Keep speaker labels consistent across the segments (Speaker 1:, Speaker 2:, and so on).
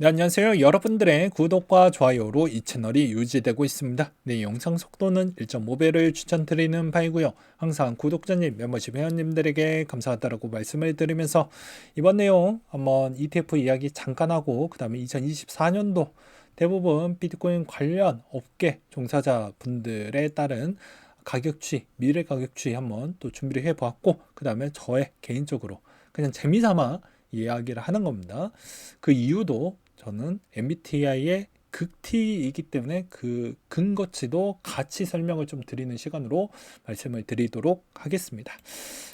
Speaker 1: 네, 안녕하세요. 여러분들의 구독과 좋아요로 이 채널이 유지되고 있습니다. 네, 영상 속도는 1.5배를 추천드리는 바이고요. 항상 구독자님, 멤버십 회원님들에게 감사하다라고 말씀을 드리면서 이번 내용 한번 ETF 이야기 잠깐 하고 그 다음에 2024년도 대부분 비트코인 관련 업계 종사자분들에 따른 가격 추이, 미래 가격 추이 한번 또 준비를 해보았고 그 다음에 저의 개인적으로 그냥 재미삼아 이야기를 하는 겁니다. 그 이유도 저는 MBTI의 극T이기 때문에 그 근거치도 같이 설명을 좀 드리는 시간으로 말씀을 드리도록 하겠습니다.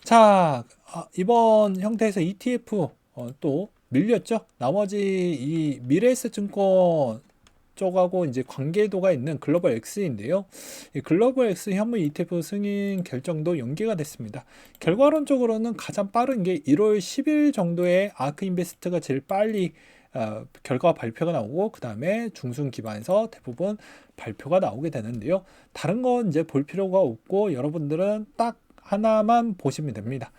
Speaker 1: 자, 이번 형태에서 ETF 또 밀렸죠. 나머지 이 미래에셋증권 쪽하고 이제 관계도가 있는 글로벌 X인데요. 이 글로벌 X 현물 ETF 승인 결정도 연기가 됐습니다. 결과론적으로는 가장 빠른 게 1월 10일 정도에 아크 인베스트가 제일 빨리 결과 발표가 나오고 그 다음에 중순 기반에서 대부분 발표가 나오게 되는데요. 다른 건 이제 볼 필요가 없고 여러분들은 딱 하나만 보시면 됩니다.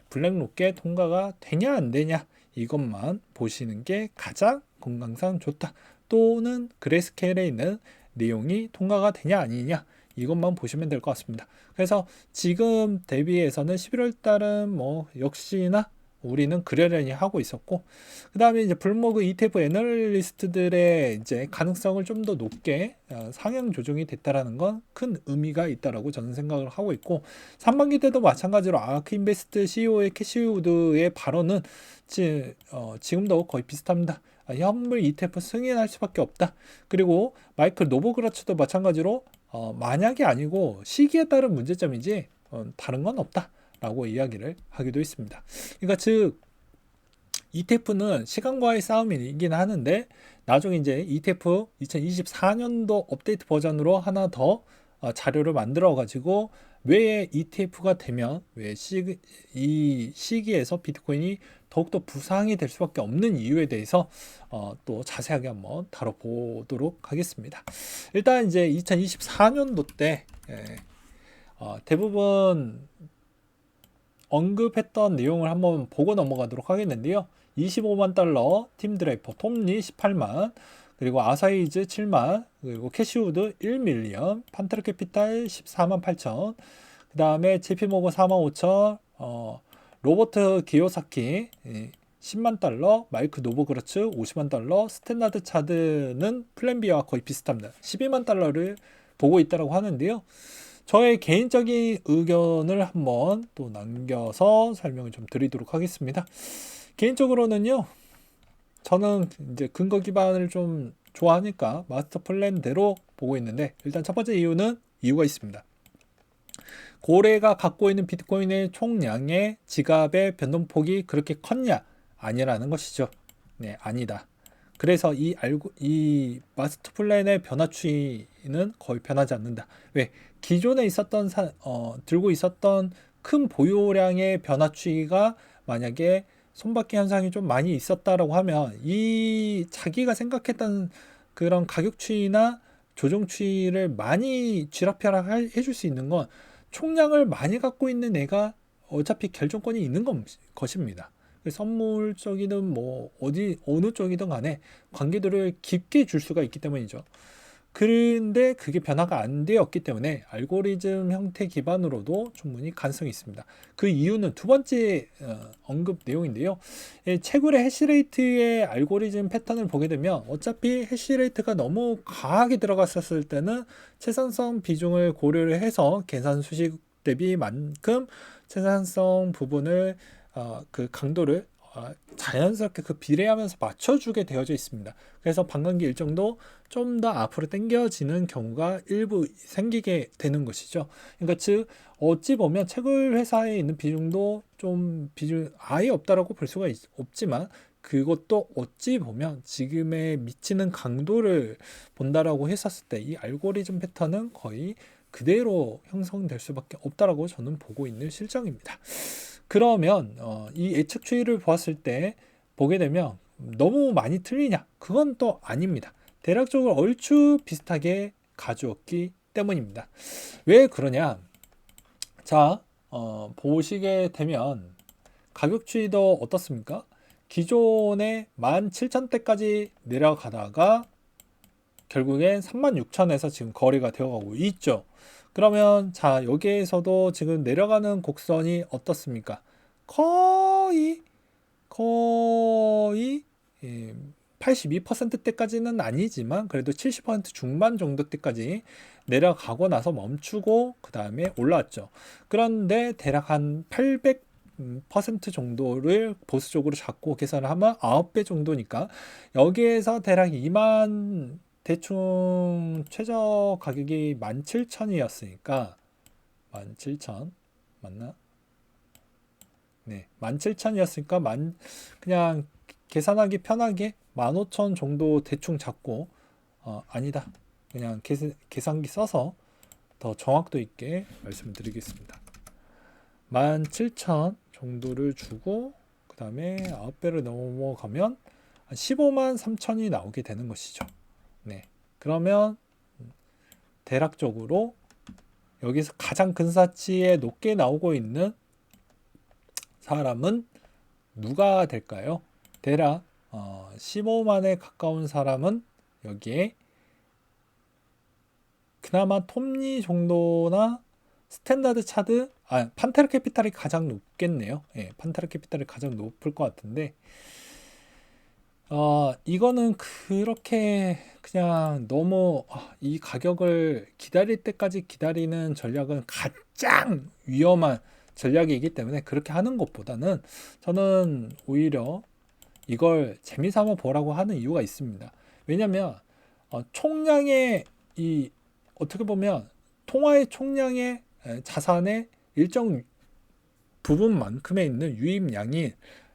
Speaker 1: 블랙로켓 통과가 되냐 안 되냐 이것만 보시는 게 가장 건강상 좋다. 또는 그레스케일에 있는 내용이 통과가 되냐 아니냐 이것만 보시면 될 것 같습니다. 그래서 지금 대비해서는 11월 달은 뭐 역시나 우리는 그러려니 하고 있었고 그 다음에 이제 블룸버그 ETF 애널리스트들의 이제 가능성을 좀 더 높게 상향 조정이 됐다라는 건 큰 의미가 있다라고 저는 생각을 하고 있고 상반기 때도 마찬가지로 아크 인베스트 CEO의 캐시 우드의 발언은 지금도 거의 비슷합니다. 현물 ETF 승인할 수밖에 없다. 그리고 마이클 노보그라츠도 마찬가지로 만약이 아니고 시기에 따른 문제점이지 다른 건 없다. 라고 이야기를 하기도 했습니다. 그러니까 즉 ETF는 시간과의 싸움이긴 하는데 나중에 이제 ETF 2024년도 업데이트 버전으로 하나 더 자료를 만들어 가지고 왜 ETF가 되면 왜 이 시기에서 비트코인이 더욱더 부상이 될 수밖에 없는 이유에 대해서 또 자세하게 한번 다뤄보도록 하겠습니다. 일단 이제 2024년도 때 대부분 언급했던 내용을 한번 보고 넘어가도록 하겠는데요. 25만 달러, 팀 드레이퍼, 톰리 18만, 그리고 아사이즈 7만, 그리고 캐시우드 1밀리언, 판테르 캐피탈 14만 8천, 그 다음에 JP모건 4만 5천, 로버트 기요사키 10만 달러, 마이크 노보그라츠 50만 달러, 스탠다드 차드는 플랜비와 거의 비슷합니다. 12만 달러를 보고 있다고 하는데요. 저의 개인적인 의견을 한번 또 남겨서 설명을 좀 드리도록 하겠습니다. 개인적으로는요, 저는 이제 근거 기반을 좀 좋아하니까 마스터 플랜대로 보고 있는데, 일단 첫 번째 이유가 있습니다. 고래가 갖고 있는 비트코인의 총량의 지갑의 변동폭이 그렇게 컸냐? 아니라는 것이죠. 네, 아니다. 그래서 이 마스터 플랜의 변화 추이는 거의 변하지 않는다. 왜? 기존에 있었던 들고 있었던 큰 보유량의 변화 추이가 만약에 손바퀴 현상이 좀 많이 있었다라고 하면 이 자기가 생각했던 그런 가격 추이나 조정 추이를 많이 쥐락펴락 해줄 수 있는 건 총량을 많이 갖고 있는 애가 어차피 결정권이 있는 것입니다. 선물 쪽이든 뭐 어느 쪽이든 간에 관계도를 깊게 줄 수가 있기 때문이죠. 그런데 그게 변화가 안 되었기 때문에 알고리즘 형태 기반으로도 충분히 가능성이 있습니다. 그 이유는 두 번째 언급 내용인데요. 채굴의 해시레이트의 알고리즘 패턴을 보게 되면 어차피 해시레이트가 너무 과하게 들어갔었을 때는 채산성 비중을 고려를 해서 계산 수식 대비만큼 채산성 부분을 그 강도를 자연스럽게 그 비례하면서 맞춰주게 되어져 있습니다. 그래서 반감기 일정도 좀 더 앞으로 당겨지는 경우가 일부 생기게 되는 것이죠. 그러니까 즉 어찌 보면 채굴 회사에 있는 비중도 좀 비중 아예 없다라고 볼 수가 없지만 그것도 어찌 보면 지금의 미치는 강도를 본다라고 했었을 때 이 알고리즘 패턴은 거의 그대로 형성될 수밖에 없다라고 저는 보고 있는 실정입니다. 그러면 이 예측 추이를 보았을 때 보게 되면 너무 많이 틀리냐? 그건 또 아닙니다. 대략적으로 얼추 비슷하게 가주었기 때문입니다. 왜 그러냐? 자, 보시게 되면 가격 추이도 어떻습니까? 기존의 17,000대까지 내려가다가 결국엔 36,000에서 지금 거래가 되어가고 있죠. 그러면 자, 여기에서도 지금 내려가는 곡선이 어떻습니까? 거의 82%대까지는 아니지만 그래도 70% 중반 정도 때까지 내려가고 나서 멈추고 그 다음에 올라왔죠. 그런데 대략 한 800% 정도를 보수적으로 잡고 계산을 하면 9배 정도니까 여기에서 대략 2만 대충 최저 가격이 17,000이었으니까 17,000 맞나? 네, 17,000이었으니까 그냥 계산하기 편하게 15,000 정도 대충 잡고 아니다. 그냥 계산기 써서 더 정확도 있게 말씀드리겠습니다. 17,000 정도를 주고 그 다음에 9배를 넘어가면 15만 3천이 나오게 되는 것이죠. 네, 그러면 대략적으로 여기서 가장 근사치에 높게 나오고 있는 사람은 누가 될까요? 대략 15만에 가까운 사람은 여기에 그나마 톱니 정도나 스탠다드 차트, 판테라 캐피탈이 가장 높겠네요. 예, 판테라 캐피탈이 가장 높을 것 같은데 이거는 그렇게 그냥 너무 이 가격을 기다릴 때까지 기다리는 전략은 가장 위험한 전략이기 때문에 그렇게 하는 것보다는 저는 오히려 이걸 재미삼아 보라고 하는 이유가 있습니다. 왜냐면 총량의 어떻게 보면 통화의 총량의 자산의 일정 부분만큼에 있는 유입량이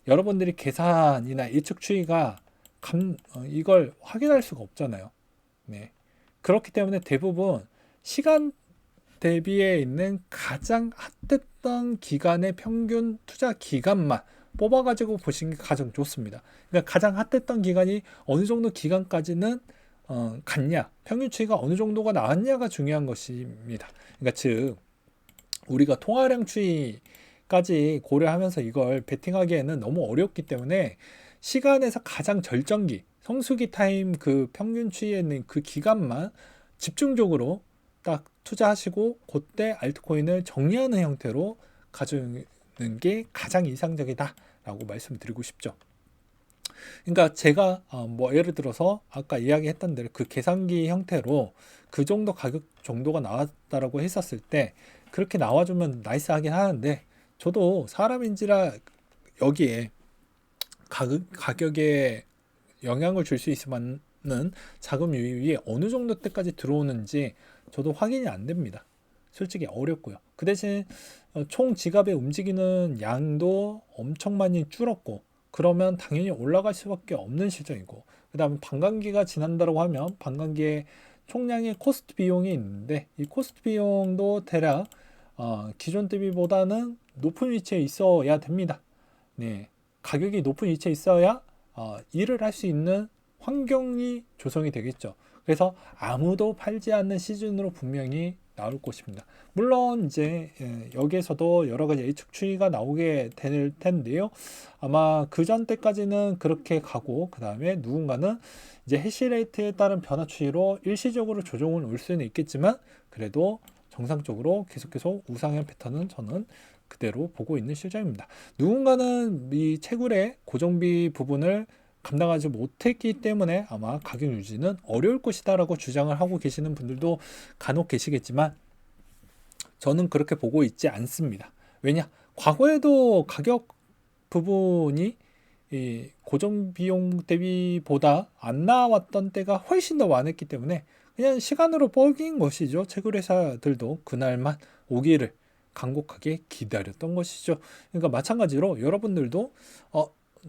Speaker 1: 여러분들이 계산이나 예측 추이가 이걸 확인할 수가 없잖아요. 네. 그렇기 때문에 대부분 시간 대비에 있는 가장 핫했던 기간의 평균 투자 기간만 뽑아가지고 보시는 게 가장 좋습니다. 그러니까 가장 핫했던 기간이 어느 정도 기간까지는 갔냐, 평균 추이가 어느 정도가 나왔냐가 중요한 것입니다. 그러니까 즉 우리가 통화량 추이까지 고려하면서 이걸 베팅하기에는 너무 어렵기 때문에 시간에서 가장 절정기, 성수기 타임 그 평균 추이에 있는 그 기간만 집중적으로 딱 투자하시고 그때 알트코인을 정리하는 형태로 가져오는 게 가장 이상적이다라고 말씀드리고 싶죠. 그러니까 제가 뭐 예를 들어서 아까 이야기했던 대로 그 계산기 형태로 그 정도 가격 정도가 나왔다라고 했었을 때 그렇게 나와주면 나이스하긴 하는데 저도 사람인지라 여기에 가격에 영향을 줄 수 있으면은 자금 유입이 어느 정도 때까지 들어오는지 저도 확인이 안 됩니다. 솔직히 어렵고요. 그 대신 총 지갑에 움직이는 양도 엄청 많이 줄었고 그러면 당연히 올라갈 수밖에 없는 실정이고 그 다음에 반감기가 지난다고 하면 반감기에 총량의 코스트 비용이 있는데 이 코스트 비용도 대략 기존 대비보다는 높은 위치에 있어야 됩니다. 네, 가격이 높은 위치에 있어야 일을 할 수 있는 환경이 조성이 되겠죠. 그래서 아무도 팔지 않는 시즌으로 분명히 나올 것입니다. 물론 이제 여기에서도 여러 가지 예측 추이가 나오게 될 텐데요. 아마 그 전 때까지는 그렇게 가고 그 다음에 누군가는 이제 해시레이트에 따른 변화 추이로 일시적으로 조정을 올 수는 있겠지만 그래도 정상적으로 계속 우상향 패턴은 저는 그대로 보고 있는 실정입니다. 누군가는 이 채굴의 고정비 부분을 감당하지 못했기 때문에 아마 가격 유지는 어려울 것이다 라고 주장을 하고 계시는 분들도 간혹 계시겠지만 저는 그렇게 보고 있지 않습니다. 왜냐? 과거에도 가격 부분이 이 고정 비용 대비보다 안 나왔던 때가 훨씬 더 많았기 때문에 그냥 시간으로 뻑인 것이죠. 채굴회사들도 그날만 오기를 간곡하게 기다렸던 것이죠. 그러니까 마찬가지로 여러분들도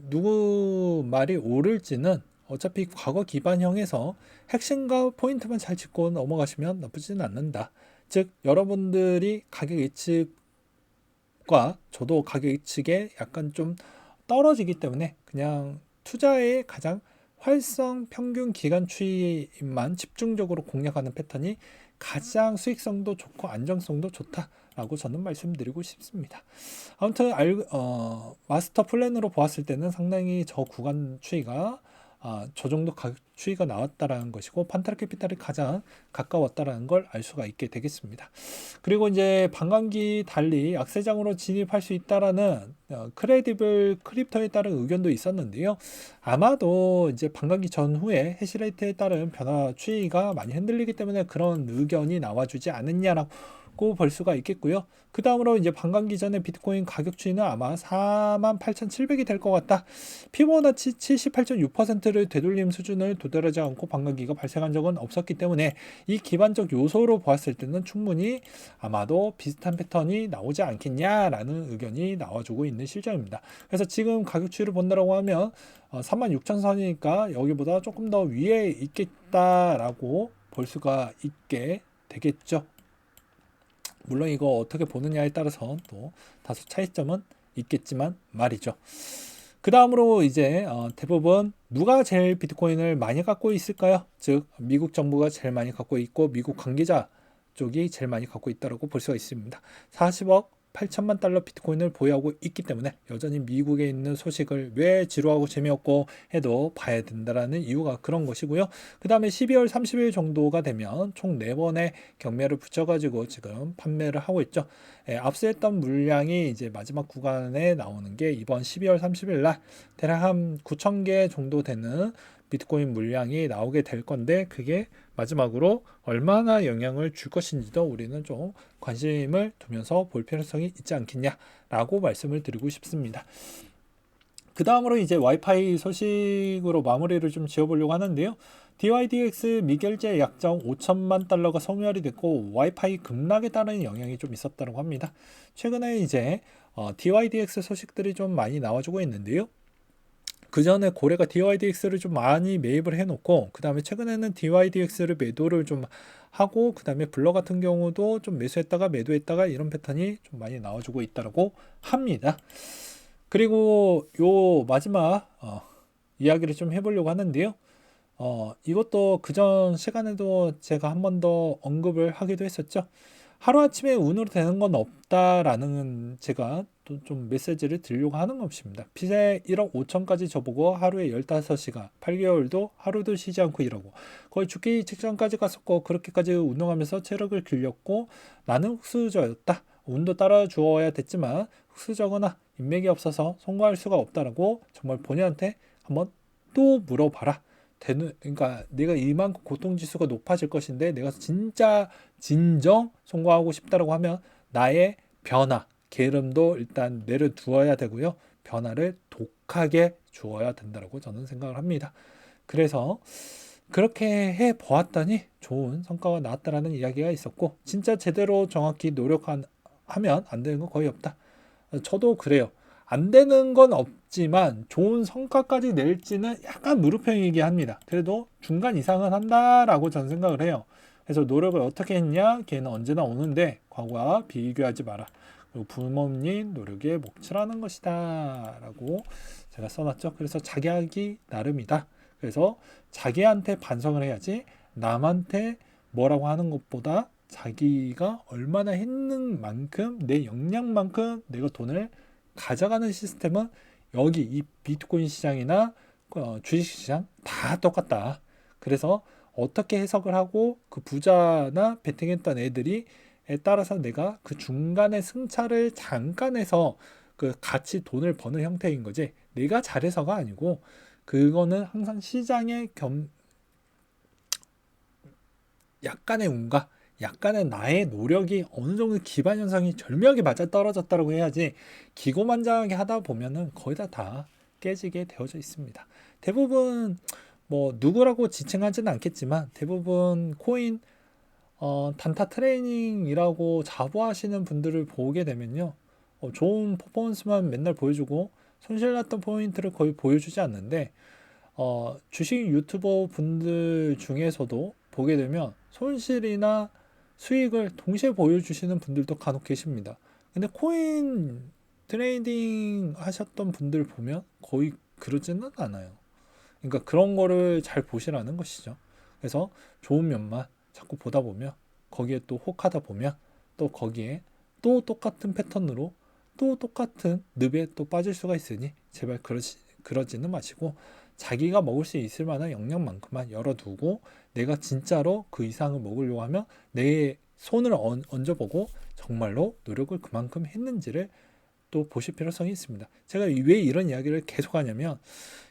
Speaker 1: 누구 말이 옳을지는 어차피 과거 기반형에서 핵심과 포인트만 잘 짚고 넘어가시면 나쁘지는 않는다. 즉 여러분들이 가격 예측과 저도 가격 예측에 약간 좀 떨어지기 때문에 그냥 투자의 가장 활성 평균 기간 추이만 집중적으로 공략하는 패턴이 가장 수익성도 좋고 안정성도 좋다 라고 저는 말씀드리고 싶습니다. 아무튼 마스터 플랜으로 보았을 때는 상당히 저 구간 추이가 저 정도 가격 추이가 나왔다라는 것이고 판타르 캐피탈이 가장 가까웠다라는 걸 알 수가 있게 되겠습니다. 그리고 이제 반감기 달리 약세장으로 진입할 수 있다라는 크레디블 크립토에 따른 의견도 있었는데요. 아마도 이제 반감기 전후에 해시레이트에 따른 변화 추이가 많이 흔들리기 때문에 그런 의견이 나와주지 않았냐라고 볼 수가 있겠고요. 그 다음으로 이제 반감기 전에 비트코인 가격 추이는 아마 48,700이 될 것 같다. 피보나치 78.6%를 되돌림 수준을 도달하지 않고 반감기가 발생한 적은 없었기 때문에 이 기반적 요소로 보았을 때는 충분히 아마도 비슷한 패턴이 나오지 않겠냐라는 의견이 나와주고 있는 실정입니다. 그래서 지금 가격 추이를 본다라고 하면 36,000선이니까 여기보다 조금 더 위에 있겠다라고 볼 수가 있게 되겠죠. 물론 이거 어떻게 보느냐에 따라서 또 다소 차이점은 있겠지만 말이죠. 그 다음으로 이제 대부분 누가 제일 비트코인을 많이 갖고 있을까요? 즉 미국 정부가 제일 많이 갖고 있고 미국 관계자 쪽이 제일 많이 갖고 있다고 볼 수가 있습니다. 40억 8천만 달러 비트코인을 보유하고 있기 때문에 여전히 미국에 있는 소식을 왜 지루하고 재미없고 해도 봐야 된다라는 이유가 그런 것이고요. 그 다음에 12월 30일 정도가 되면 총 4번의 경매를 붙여가지고 지금 판매를 하고 있죠. 앞서 했던 물량이 이제 마지막 구간에 나오는 게 이번 12월 30일 날 대략 한 9,000개 정도 되는 비트코인 물량이 나오게 될 건데 그게 마지막으로 얼마나 영향을 줄 것인지도 우리는 좀 관심을 두면서 볼 필요성이 있지 않겠냐라고 말씀을 드리고 싶습니다. 그 다음으로 이제 와이파이 소식으로 마무리를 좀 지어보려고 하는데요. DYDX 미결제 약정 5천만 달러가 소멸이 됐고 와이파이 급락에 따른 영향이 좀 있었다고 합니다. 최근에 이제 DYDX 소식들이 좀 많이 나와주고 있는데요. 그 전에 고래가 DYDX를 좀 많이 매입을 해놓고 그 다음에 최근에는 DYDX를 매도를 좀 하고 그 다음에 블러 같은 경우도 좀 매수했다가 매도했다가 이런 패턴이 좀 많이 나와주고 있다고 합니다. 그리고 요 마지막 이야기를 좀 해보려고 하는데요. 이것도 그전 시간에도 제가 한 번 더 언급을 하기도 했었죠. 하루아침에 운으로 되는 건 없다라는 제가 또 좀 메시지를 드리려고 하는 것입니다. 빚에 1억 5천까지 저보고 하루에 15시간, 8개월도 하루도 쉬지 않고 일하고 거의 죽기 직전까지 갔었고 그렇게까지 운동하면서 체력을 길렸고 나는 흙수저였다. 운도 따라 주어야 됐지만 흙수저거나 인맥이 없어서 성공할 수가 없다라고 정말 본인한테 한번 또 물어봐라. 그러니까 내가 이만큼 고통지수가 높아질 것인데 내가 진짜 진정 성공하고 싶다라고 하면 나의 변화, 게으름도 일단 내려두어야 되고요. 변화를 독하게 주어야 된다고 저는 생각을 합니다. 그래서 그렇게 해 보았더니 좋은 성과가 나왔다라는 이야기가 있었고 진짜 제대로 정확히 노력하면 안 되는 건 거의 없다. 저도 그래요. 안 되는 건 없지만 좋은 성과까지 낼지는 약간 무르평이긴 합니다. 그래도 중간 이상은 한다라고 저는 생각을 해요. 그래서 노력을 어떻게 했냐? 걔는 언제나 오는데 과거와 비교하지 마라. 그리고 부모님 노력의 몫이라는 것이다 라고 제가 써놨죠. 그래서 자기 하기 나름이다. 그래서 자기한테 반성을 해야지 남한테 뭐라고 하는 것보다 자기가 얼마나 했는 만큼 내 역량만큼 내가 돈을 가져가는 시스템은 여기 이 비트코인 시장이나 주식시장 다 똑같다. 그래서 어떻게 해석을 하고 그 부자나 베팅했던 애들이 따라서 내가 그 중간에 승차를 잠깐 해서 그 같이 돈을 버는 형태인 거지 내가 잘해서가 아니고 그거는 항상 시장의 약간의 운과 약간의 나의 노력이 어느 정도 기반 현상이 절묘하게 맞아 떨어졌다고 해야지 기고만장하게 하다 보면은 거의 다 깨지게 되어져 있습니다. 대부분 뭐 누구라고 지칭하지는 않겠지만 대부분 코인 단타 트레이닝이라고 자부하시는 분들을 보게 되면요. 좋은 퍼포먼스만 맨날 보여주고 손실났던 포인트를 거의 보여주지 않는데 주식 유튜버 분들 중에서도 보게 되면 손실이나 수익을 동시에 보여주시는 분들도 간혹 계십니다. 근데 코인 트레이딩 하셨던 분들 보면 거의 그러지는 않아요. 그러니까 그런 거를 잘 보시라는 것이죠. 그래서 좋은 면만 자꾸 보다 보면 거기에 또 혹하다 보면 또 거기에 또 똑같은 패턴으로 또 똑같은 늪에 또 빠질 수가 있으니 제발 그러지는 마시고 자기가 먹을 수 있을 만한 영양만큼만 열어두고 내가 진짜로 그 이상을 먹으려고 하면 내 손을 얹어보고 정말로 노력을 그만큼 했는지를 또 보실 필요성이 있습니다. 제가 왜 이런 이야기를 계속 하냐면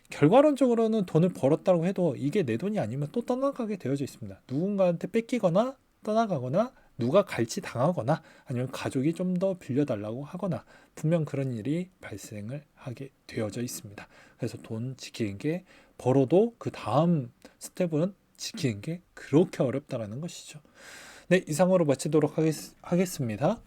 Speaker 1: 결과론적으로는 돈을 벌었다고 해도 이게 내 돈이 아니면 또 떠나가게 되어져 있습니다. 누군가한테 뺏기거나 떠나가거나 누가 갈취 당하거나 아니면 가족이 좀 더 빌려달라고 하거나 분명 그런 일이 발생을 하게 되어져 있습니다. 그래서 돈 지키는 게 벌어도 그 다음 스텝은 지키는 게 그렇게 어렵다라는 것이죠. 네, 이상으로 마치도록 하겠습니다.